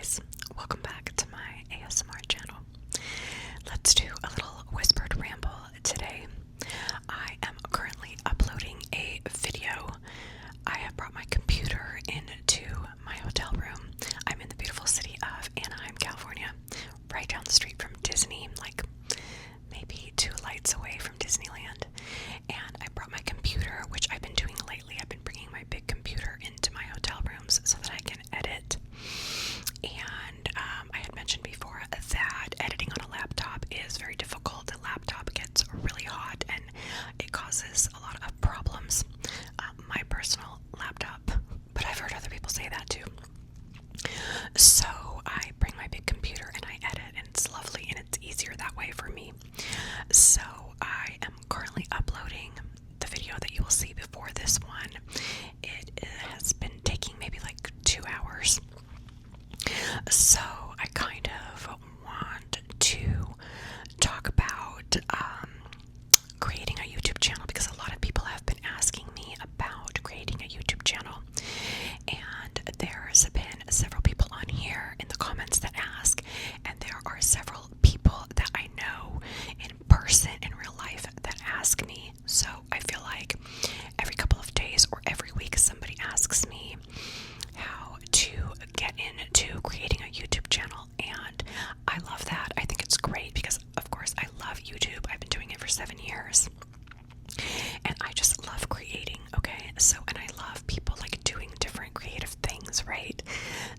guys, welcome back to my ASMR channel. Let's do a little whispered ramble today. I am currently uploading a video. I have brought my computer into my hotel room. I'm in the beautiful city of Anaheim, California, right down the street from Disney, like maybe 2 lights away from Disneyland. And I brought my computer, which I've been doing lately. I've been bringing my big computer into my hotel rooms so that I can edit. And I had mentioned before that editing on a laptop is very difficult. The laptop gets really hot and it causes a lot of problems. My personal laptop, but I've heard other people say that too. So I bring my big computer and I edit, and it's lovely and it's easier that way for me. So I am currently uploading the video that you will see before this one. It has been taking maybe like 2 hours. So I kind of want to talk about creating a YouTube channel, because a lot of people have been asking me about creating a YouTube channel, and there's been several people on here in the comments that ask, and there are several people that I know in person in real life that ask me. So I feel like every couple of days or every week somebody asks me how to get into creating a YouTube channel, and I love that. I think it's great because, of course, I love YouTube. I've been doing it for 7 years, and I just love creating, okay? So, and I love people like doing different creative things, right?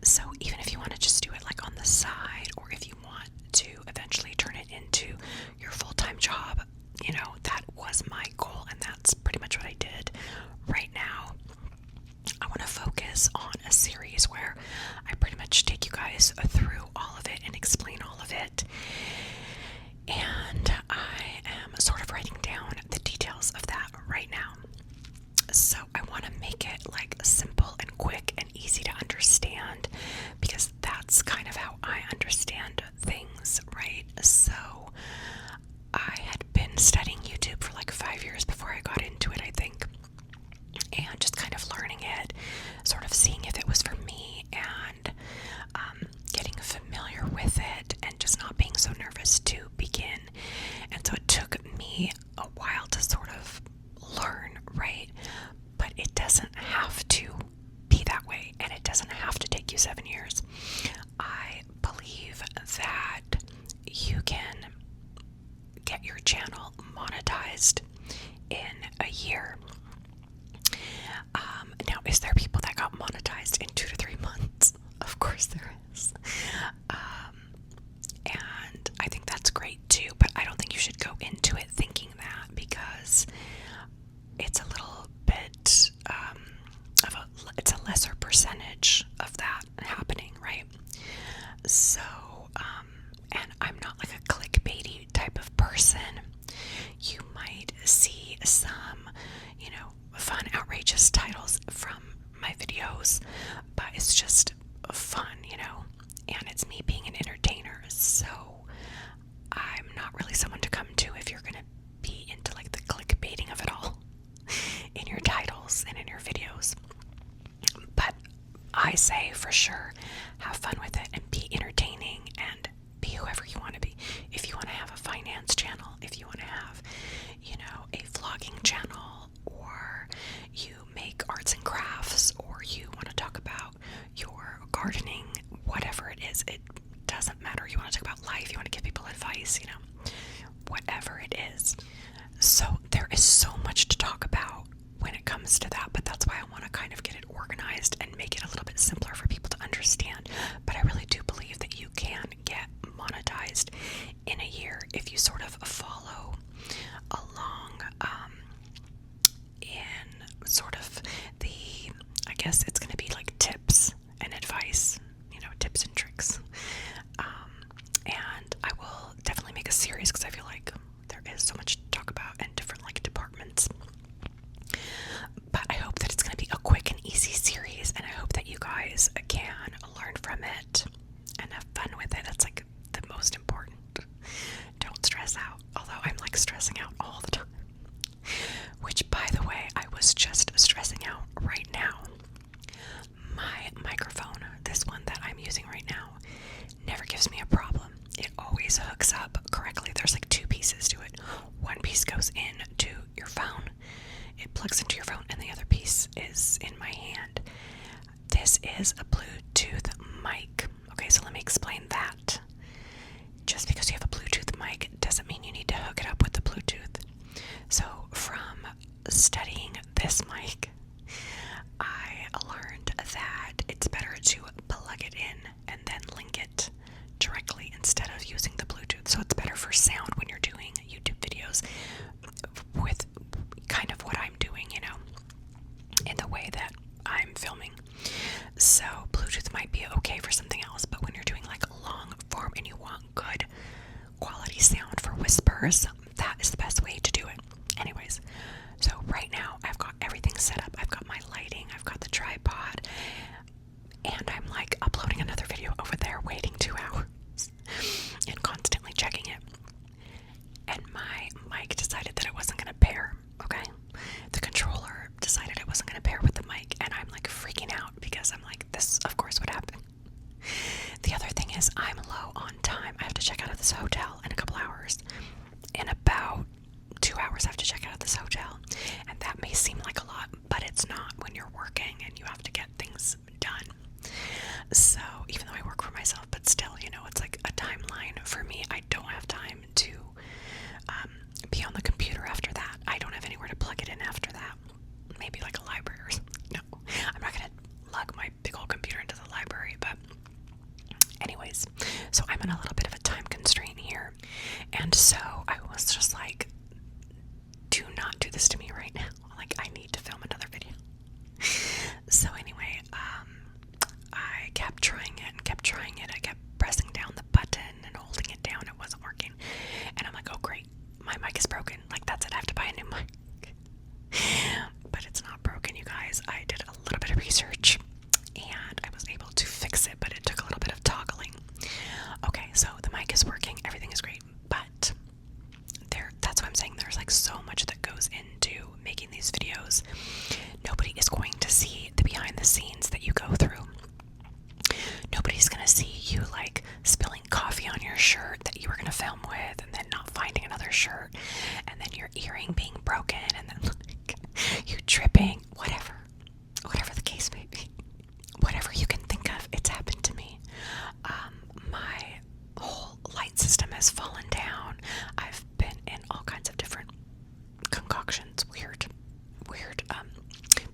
So even if you want to just do it like on the side, or if you want to eventually turn it into your full-time job, you know, that was my goal, and that's pretty much what I did. Right now, I want to focus on a series where I pretty much take you guys through all of it and explain all of it. And I am sort of writing down the details of that right now. So I want to make it like simple and quick and easy to understand, because that's kind of how I understand things, right? So I had been studying YouTube for like 5 years before I got into it, I think. And just kind of learning it, sort of seeing if it was for me, and getting familiar with it, and just not being so nervous to begin. And so it took me a while to sort of learn, right? But it doesn't have to be that way, and it doesn't have to take you 7 years. I believe that you can get your channel monetized in a year. Now, is there people that got monetized in 2 to 3 months? Of course there is. And I think that's great too, but I don't think you should go into it thinking that, because it's a little bit it's a lesser percentage of that happening, right? So, and I'm not like a clickbaity type of person. You might see some, you know, fun, outrageous titles from my videos, but it's just fun, you know, and it's me being an entertainer. So I'm not really someone to come to if you're gonna be into like the clickbaiting of it all in your titles and in your videos. But I say for sure, have fun with it and be entertaining and be whoever you want to be. If you want to have a finance channel, if you want to have, you know, a vlogging channel, or you make arts and crafts, or you want to talk about your gardening, whatever it is, it doesn't matter. You want to talk about life, you want to give people advice, you know, whatever it is. So there is so much to talk about when it comes to that, but that's why I want to kind of get it organized and make it a little bit simpler for people to understand. But I really do believe that you can get monetized in a year if you sort of follow along in sort of the, I guess it's going to be like tips and advice, you know, tips and tricks. And I will definitely make a series, because I feel like there is so much to talk about and different like departments. But I hope that it's going to be a quick and easy series, and I hope that you guys can hooks up correctly. There's like two pieces to it. One piece goes into your phone. It plugs into your phone, and the other piece is in my hand. This is a Bluetooth mic. Okay, so let me explain that. Just because you have a Bluetooth mic doesn't mean you need to hook it up with the Bluetooth. So from studying this mic, I learned that it's better to plug it in and then link it directly instead of using the Bluetooth. So it's better for sound when you're doing YouTube videos with kind of what I'm doing, you know, in the way that I'm filming. So Bluetooth might be okay for something else, but when you're doing like long form and you want good quality sound for whispers, that is the best way to do it. Anyways, so right now I've got everything set up. I've got my lighting, I've got the tripod, and I'm like uploading another video over there, waiting 2 hours and constantly checking it. And my mic decided that it wasn't going to pair, okay? The controller decided it wasn't going to pair with the mic, and I'm like freaking out because I'm like, this of course would happen. The other thing is I'm low on time. I have to check out of this hotel in a couple hours. In about 2 hours I have to check out of this hotel, and that may seem like a lot, but it's not when you're working and you have to get things done. So even though I work for myself, but still, you know, it's like a timeline for me. I don't have time to be on the computer after that. I don't have anywhere to plug it in after that. Maybe like a library or something. No, I'm not gonna lug my big old computer into the library, but anyways, so I'm in a little bit of a time constraint here, and so I was just like, do not do this to me right now. Like, I need to film another video. So anyway, I kept trying it and kept trying it. I kept pressing down the button and holding it down. It wasn't working. And I'm like, oh great, my mic is broken. Like, that's it, I have to buy a new mic. But it's not broken, you guys. I did a little bit of research and I was able to fix it, but it took a little bit of toggling. Okay, so the mic is working, everything is great, but that's what I'm saying, there's like so much that goes into making these videos. Nobody is going to see the behind the scenes that you go through. Nobody's gonna see you like spilling coffee on your shirt that you were gonna film with, and then not finding another shirt, and then your earring being broken, and then like you tripping, whatever the case may be. Whatever you can think of, it's happened to me. My whole light system has fallen down. I've been in all kinds of different concoctions, weird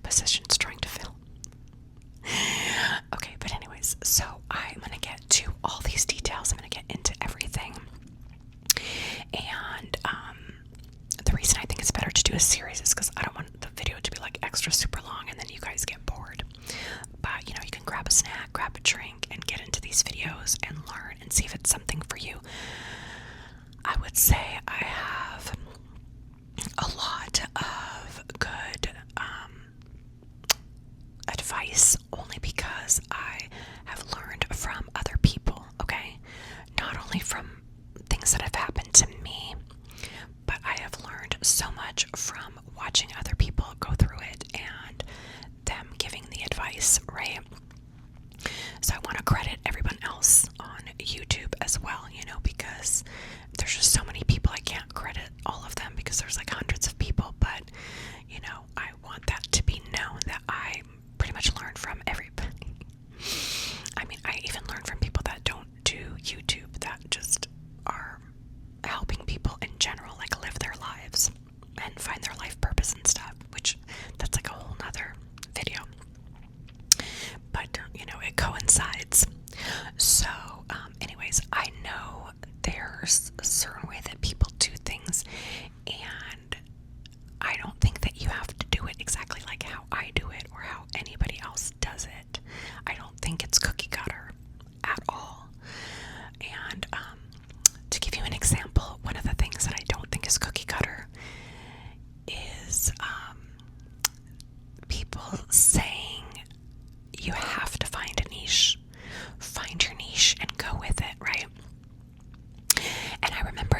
positions trying to film. Okay, but anyways, so I'm gonna get to all these details. I'm gonna get into everything. And the reason I think it's better to do a series is because I don't want the video to be like extra super long and then you guys get bored. But you know, you can grab a snack, grab a drink, and get into these videos and learn and see if it's something for you. I would say I have a lot of good advice only because I have learned from other people, okay? Not only from things that have happened to me, but I have learned so much from watching other people go through it and them giving the advice, right? So I want to credit everyone else on YouTube as well, you know, because there's just so many people. I can't credit all of them because there's like hundreds of people, but you know, I want that to be known that I pretty much learned from everybody. I mean, I even learned from people that don't do YouTube, that just are helping people in general, like live their lives and find their life purpose and stuff, which that's like a whole nother video. But, you know, it coincides. So, anyways, I know there's a certain way that people do things, and I don't think that you have to do it exactly like how I do it or how anybody else does it. I don't think it's cookie cutter at all. And to give you an example, one of the things that I don't think is cookie cutter is people saying you have to find a niche. Find your niche and go with it, right? And I remember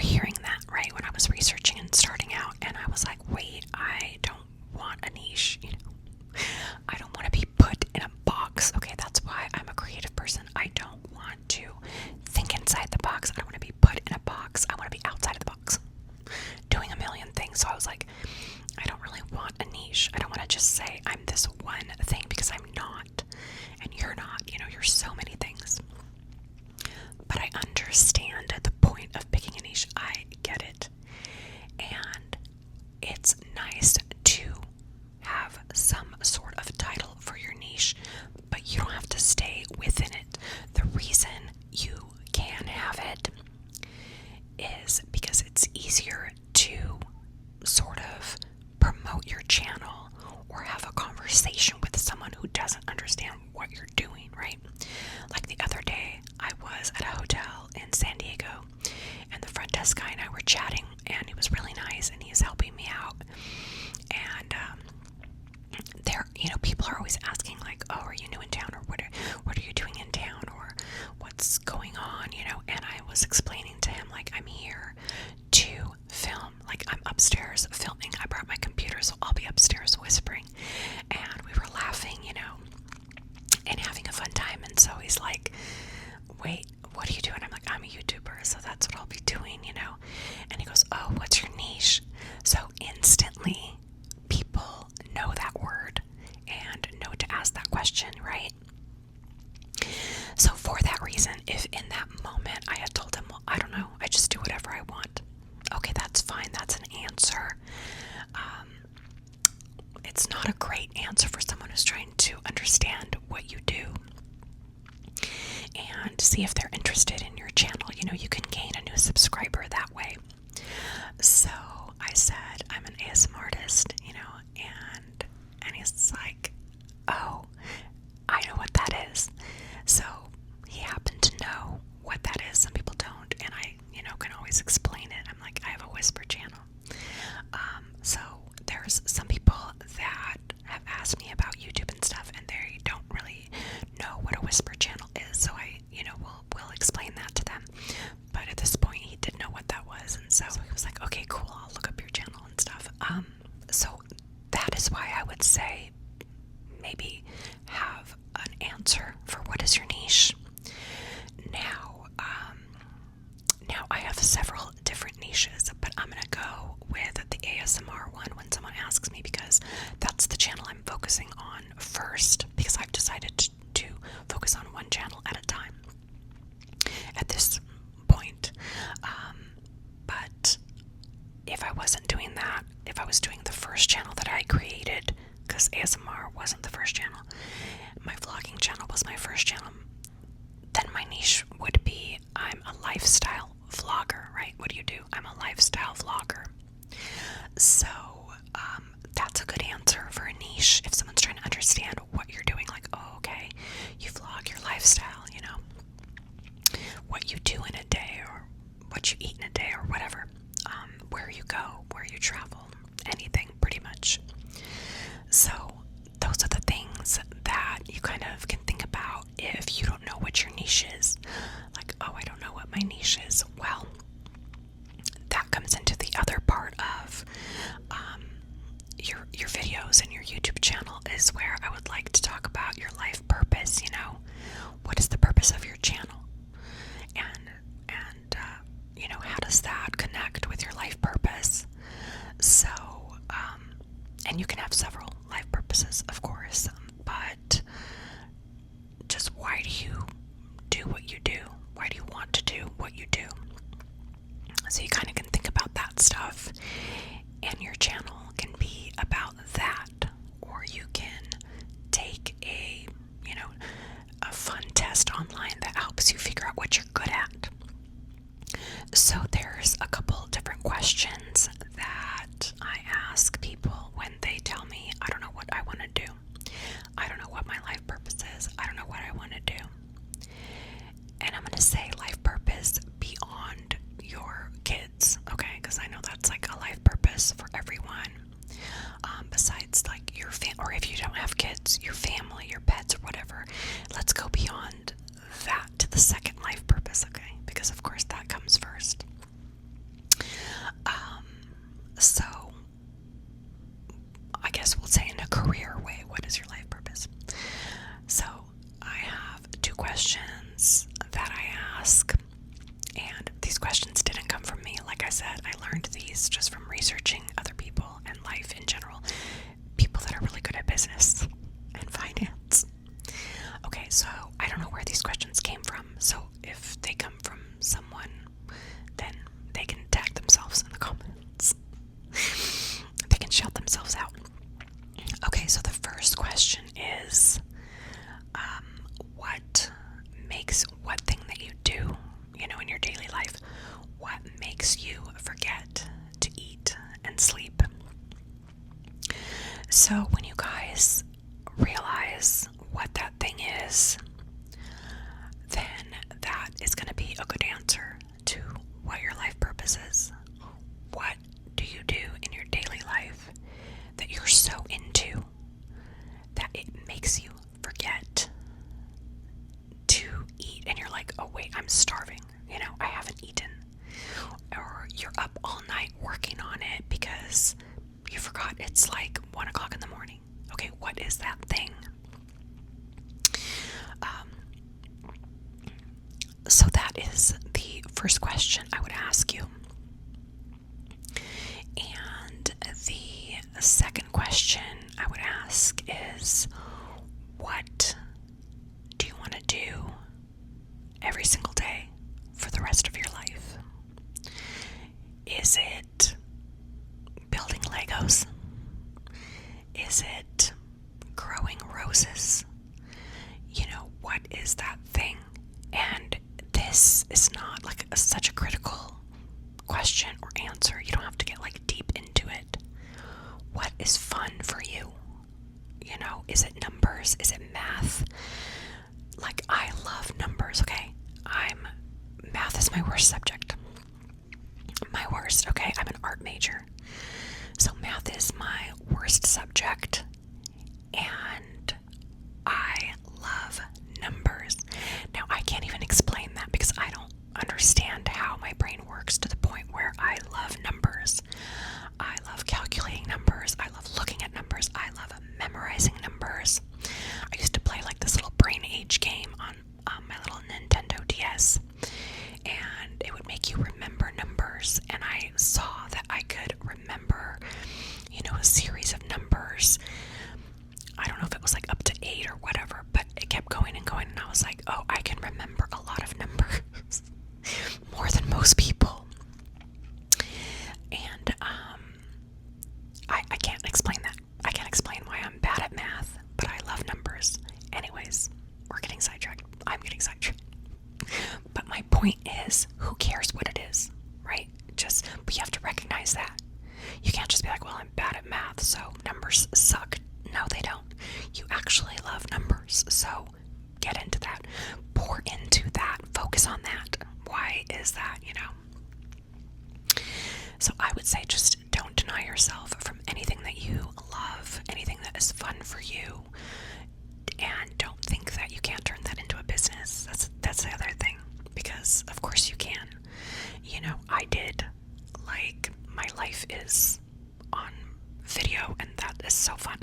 what's going on, and I was explaining to him, like, I'm here to film, like, I'm upstairs filming. I brought my computer, so I'll be upstairs whispering. And we were laughing, and having a fun time. And so he's like, wait, what are you doing? I'm like, I'm a YouTuber, so that's what I'll be doing, And he goes, oh, what's your niche? So instantly, people know that word and know to ask that question, right? So for that reason, if in that moment I had told him, well, I don't know, I just do whatever I want. Okay, that's fine. That's an answer. It's not a great answer for someone who's trying to understand what you do and see if they're interested in your channel. You can gain a new subscriber that way. So I said, I'm an ASMR artist, and he's like, oh, I know what that is. So he happened to know what that is. Some people don't, and I, can always explain it. I'm like, I have a whisper channel. So there's some people that have asked me about YouTube and stuff, and they don't really know what a whisper channel is. So I, will explain that to them. But at this point, he didn't know what that was, and so he was like, okay, cool, I'll look up your channel and stuff. So that is why I would say maybe have an answer for what is your niche. Now I have several different niches, but I'm gonna go with the ASMR one when someone asks me, because that's the channel I'm focusing on first, because I've decided to focus on one channel at a time at this point. But if I wasn't doing that, if I was doing the first channel that I created, because ASMR wasn't the first channel, my vlogging channel was my first channel, then my niche would be, I'm a lifestyle vlogger, right? What do? I'm a lifestyle vlogger. So that's a good answer for a niche if someone's trying to understand what you're doing. Like, oh, okay, you vlog your lifestyle, what you do in a day, or what you eat in a day, or whatever, where you go, where you travel, anything pretty much. So those are the things that you kind of can think about if you don't know what your niche is. Like, oh, I don't know what my niche is. Well, that comes into the other part of your videos and your YouTube channel, is where I would like to talk about your life purpose. What is the purpose of your channel, and how does that connect with your life purpose? So and you can have several life purposes, of course, but just why do you do what you do? Why do you want to do what you do? So you kind of can think about that stuff, and your channel can be about that, or you can take a fun test online that helps you figure out what you're good at. So there's a couple different questions that I ask people when they tell me, I don't know what I want to do. I don't know what my life purpose is. I don't know what I want to do. And I'm going to say life purpose beyond your kids, okay? Because I know that's like a life purpose for everyone. Besides like your or if you don't have kids, your family, your pets, or whatever. Let's go beyond that to the second life purpose, okay? Because of course that comes first. So I guess we'll say in a career way, what is your life purpose? So I have two questions that I ask, and these questions didn't come from me. Like I said, I learned these just from researching other people and life in general, people that are really good at business and finance. Okay, so I don't know where these questions came from, so if they come from someone, then they can tag themselves in the comments. They can shout themselves out. Okay, so the first question is, what thing that you do, in your daily life, what makes you forget to eat and sleep? So when you guys realize what that thing is, then that is going to be a good answer to what your life purpose is. What do you do in your daily life that you're so into that it makes you forget to eat? And you're like, oh wait, I'm starving, I haven't eaten. Or you're up all night working on it because you forgot it's like 1 o'clock in the morning. Okay, what is that thing? So that is the first question I would ask you. And the second question I would ask is, what do you want to do every single day for the rest of your life? Is it building Legos? Is it growing roses? What is that thing? And this is not like such a critical question or answer. You don't have to get like deep into it. What is fun for you? Is it numbers? Is it math? Like, I love numbers, okay? Math is my worst subject. My worst, okay? I'm an art major. So math is my worst subject. And I love numbers. Now, I can't even explain that because I don't understand how my brain works to the point where I love numbers. I love calculating numbers. I love looking at numbers. I love memorizing numbers. I used to play like this little brain age game on my little Nintendo DS, and it would make you remember numbers, and I saw that I could remember, a series of numbers. I don't know if it was like up to 8 or whatever, but it kept going and going, and I was like, oh, I can remember a lot of numbers. More than most people. And I can't explain that. I can't explain why I'm bad at math, but I love numbers. Anyways, we're getting sidetracked. I'm getting sidetracked. But my point is, who cares what it is, right? But you have to recognize that. You can't just be like, well, I'm bad at math, so numbers suck. No, they don't. You actually love numbers, so get into that. Pour into that. Focus on that. Why is that, So I would say just don't deny yourself from anything that you love, anything that is fun for you, and don't think that you can't turn that into a business. That's the other thing, because of course you can. I did. Like, my life is on video, and that is so fun.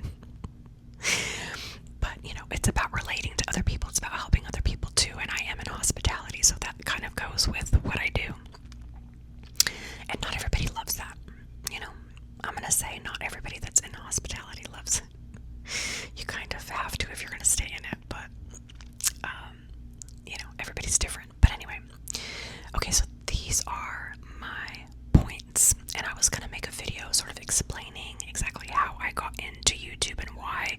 But, it's about relating to other people. It's about helping other people too, and I am in hospitality, so that kind of goes with what I do. And not everybody loves that, I'm going to say not everybody that's in hospitality loves it. You kind of have to if you're going to stay in it, but, everybody's different. But anyway, okay, so these are my points, and I was going to make a video sort of explaining exactly how I got into YouTube and why,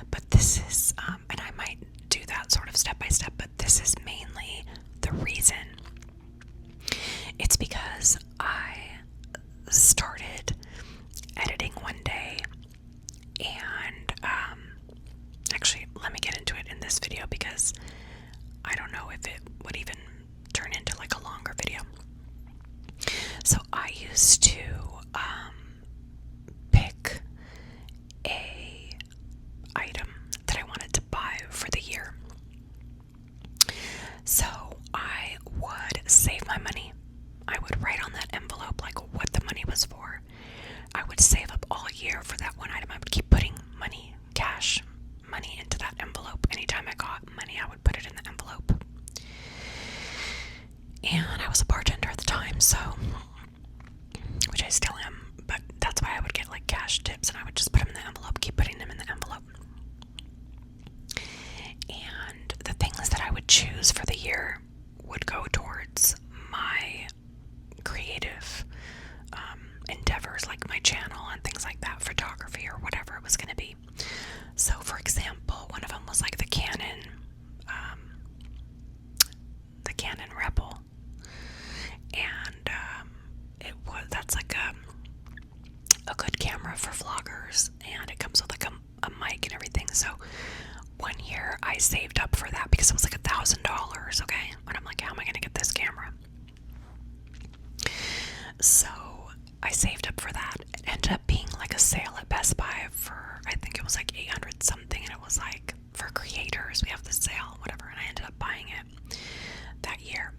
but this is, and I might do that sort of step by step, but this is mainly the reason. It's because I started editing one day, and actually, let me get into it in this video because I don't know if it would even turn into like a longer video. So I used to pick a item that I wanted to buy for the year. So I would save my money. I would write on that envelope like what the money was for. I would save up all year for that one item. I would keep putting money, cash, money into that envelope. Anytime I got money, I would put it in the envelope. And I was a bartender at the time, so, which I still am, but that's why I would get like cash tips, and I would just put them in the envelope, keep putting them in the envelope. And the things that I would choose for the year would go towards my creative endeavors, like my channel and things like that, photography or whatever it was going to be. So, for example, one of them was like the Canon Rebel, and that's like a good camera for vloggers, and it comes with like a mic and everything. So one year I saved up for that because it was like $1,000, okay? And I'm like, how am I going to get this camera? So I saved up for that. It ended up being like a sale at Best Buy for, I think it was like 800 something, and it was like, for creators, we have this sale, whatever, and I ended up buying it that year.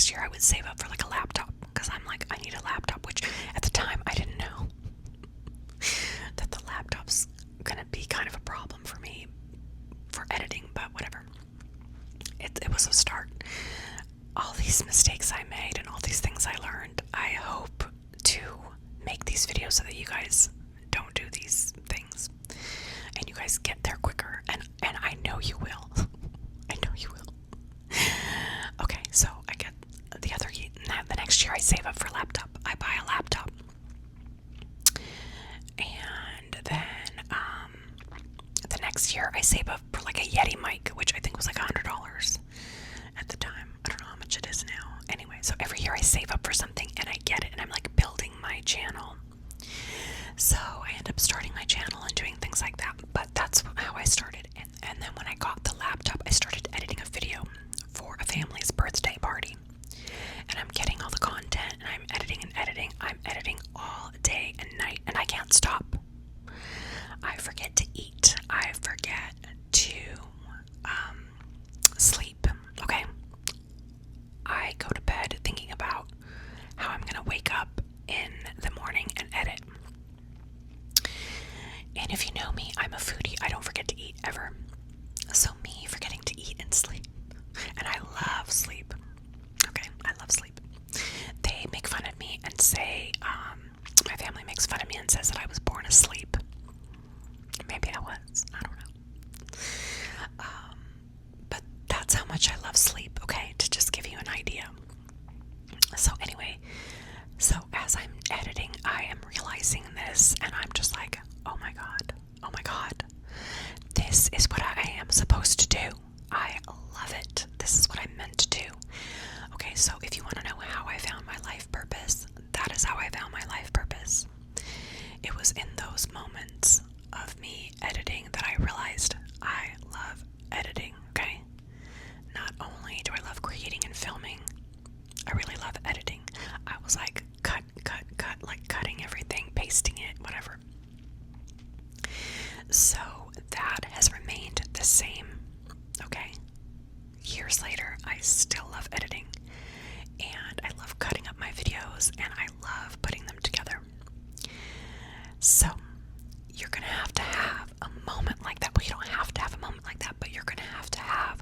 next year I would save up for like a laptop, because I'm like, I need a laptop, which at the time I didn't know that the laptop's gonna be kind of a problem for me for editing, but whatever. It was a start. All these mistakes I made and all these things I learned, I hope to make these videos so that you guys don't do these things and you guys get there quicker, and I know you will. I know you will. Okay, so I get the next year I save up for a laptop. I buy a laptop. And then the next year I save up for like a Yeti mic, which I think was like $100 at the time. I don't know how much it is now. Anyway, so every year I save up for something and I get it, and I'm like building my channel. So I end up starting my channel and doing things like that. But that's how I started. And then when I got the laptop, I started editing a video for a family's birthday party. And I'm getting all the content, and I'm editing and editing. I'm editing all day and night, and I can't stop. I forget to eat. I forget to sleep. Okay? I go to bed thinking about how I'm going to wake up in the morning and edit. And if you know me, I'm a foodie. I don't forget to eat ever. So me forgetting to eat and sleep. And I love sleep. Okay, I love sleep. They make fun of me and say, my family makes fun of me and says that I was born asleep. Maybe I was. I don't know. But that's how much I love sleep, okay? To just give you an idea. So anyway, so as I'm editing, I am realizing this, and I'm just like, oh my god, this is what I am supposed to do. I love it. This is what I'm meant to do. Okay, so if you want to know how I found my life purpose, that is how I found my life purpose. It was in those moments of me editing that I realized I love editing, okay? Not only do I love creating and filming, I really love editing. I was like, cut, like cutting everything, pasting it, whatever. So that has remained the same, okay? Years later, I still love editing, and I love cutting up my videos, and I love putting them together. So you're gonna have to have a moment like that. Well, you don't have to have a moment like that, but you're gonna have to have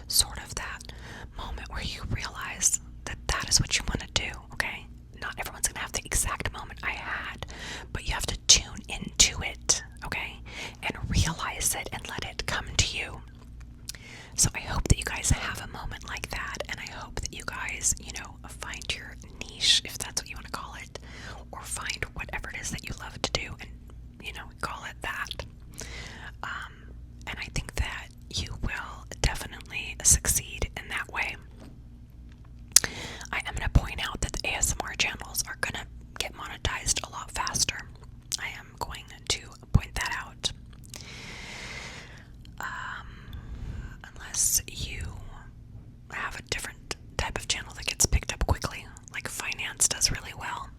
sort of that moment where you realize that that is what you want to do, okay? Not everyone's gonna have the exact moment I had, but you have to tune into it, okay? And realize it and let it come to you. So I hope that you guys have a moment like that, and I hope that you guys, find your niche, if that's what you want to call it, or find whatever it is that you love to do and, call it that. And I think that you will definitely succeed in that way. I am going to point out that the ASMR channels are going to get monetized a lot faster. I am going to point that out. Unless you have a different type of channel that gets picked up quickly, like finance does really well.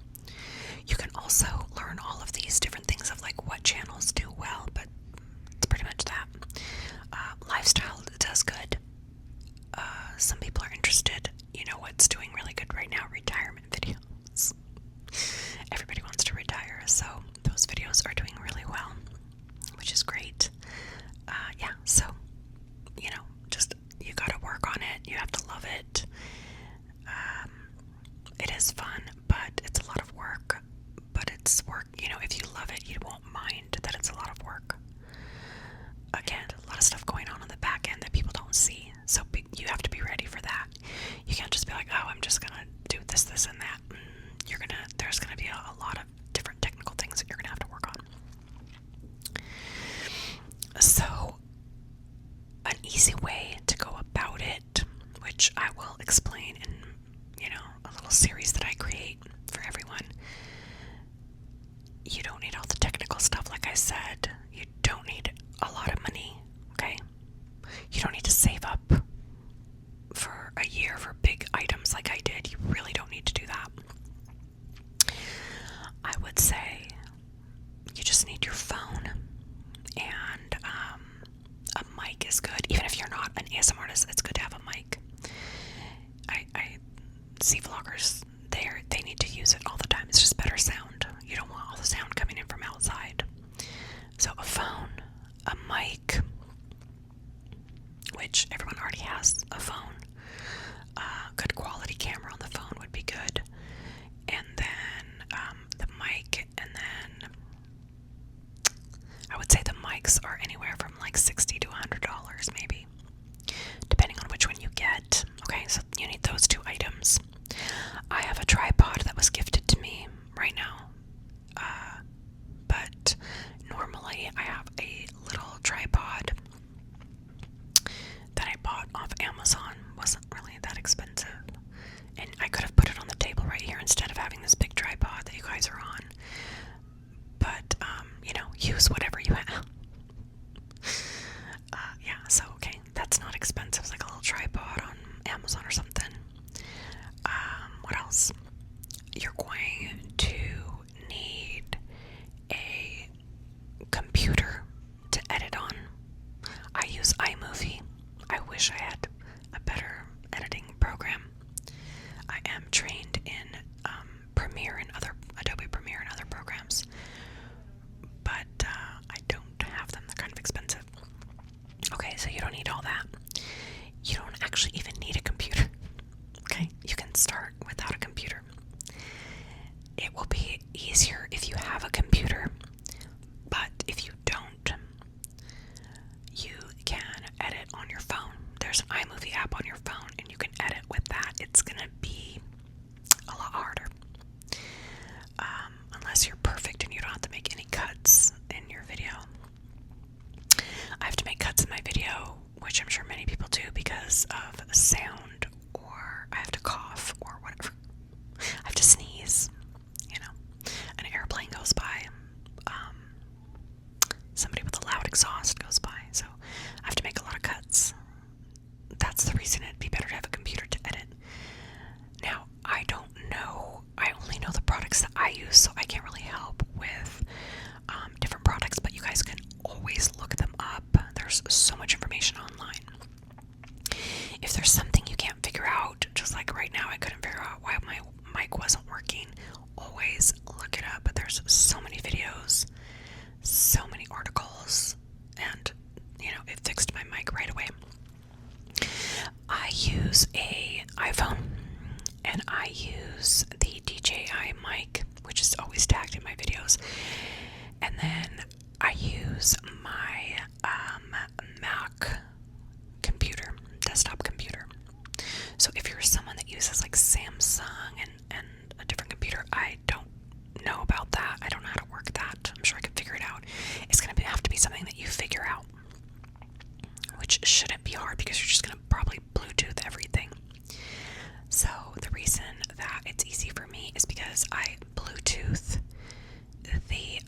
You can also learn all of these different things of like what channels do well, but it's pretty much that. Lifestyle does good. Some people are interested. You know what's doing really good right now? Retirement videos. Everybody wants to retire, so those videos are doing really well, which is great. Yeah, so, just, you gotta work on it. You have to love it. It is fun, but it's a lot of work. But it's work, if you love it, you won't mind that it's a lot of work. Again, a lot of stuff going on the back end that people don't see. So you have to be ready for that. You can't just be like, oh, I'm just gonna do this, and that. There's gonna be a lot of different technical things that you're gonna have to work on. So, an easy way to go about it, which I will explain in, a little series that I create for everyone. You don't need all the technical stuff, like I said. You don't need a lot of money, okay? You don't need to save up for a year for big items like I did. You really don't need to do that. I would say you just need your phone, and a mic is good. Even if you're not an ASMR artist, it's good to have a mic. which everyone already has a phone. Good quality camera on the phone would be good. And then the mic, and then I would say the mics are anywhere from like $60 to $100 maybe, depending on which one you get. Okay, so you need those two items. I have a tripod that was gifted to me right now, but normally I have a little tripod that I bought off Amazon. Wasn't really that expensive, and I could have put it on the table right here instead of having this big tripod that you guys are on. But use whatever you have. Yeah, so okay, that's not expensive. It's like a little tripod on Amazon or something. What else? You're going to need a computer to edit on. I use iMovie. I wish I had a better editing program. I am trained in Adobe Premiere and other programs, but I don't have them. They're kind of expensive. Okay, so you don't need all that. You don't actually even need a computer. Okay, you can start without a computer. It will be easier if you have a computer, but if you don't, you can edit on your phone. There's an iMovie app on your phone, and you can edit with that. It's gonna be a lot harder. Unless you're perfect and you don't have to make any cuts in your video. I have to make cuts in my video, which I'm sure many people do because of sound, or I have to cough, or whatever. I have to sneeze, an airplane goes by, somebody with a loud exhaust goes by, so I have to make a lot of cuts. That's the reason it'd be better to have a computer to edit. Now, I only know the products that I use, so I can't really help with different products, but you guys can always look them up. There's so much information online. If there's something you can't figure out, just like right now I couldn't figure out why my mic wasn't working, always look it up. There's so many videos, so many articles, and it fixed my mic right away. I use a iPhone, and I use the DJI mic, which is always tagged in my videos, and then I use my Mac computer, desktop computer. So if you're someone that uses like Samsung and a different computer, I don't know about that. I don't know how to work that. I'm sure I can figure it out. It's going to have to be something that you figure out, which shouldn't be hard because you're just going to probably Bluetooth everything. So the reason that it's easy for me is because I Bluetooth the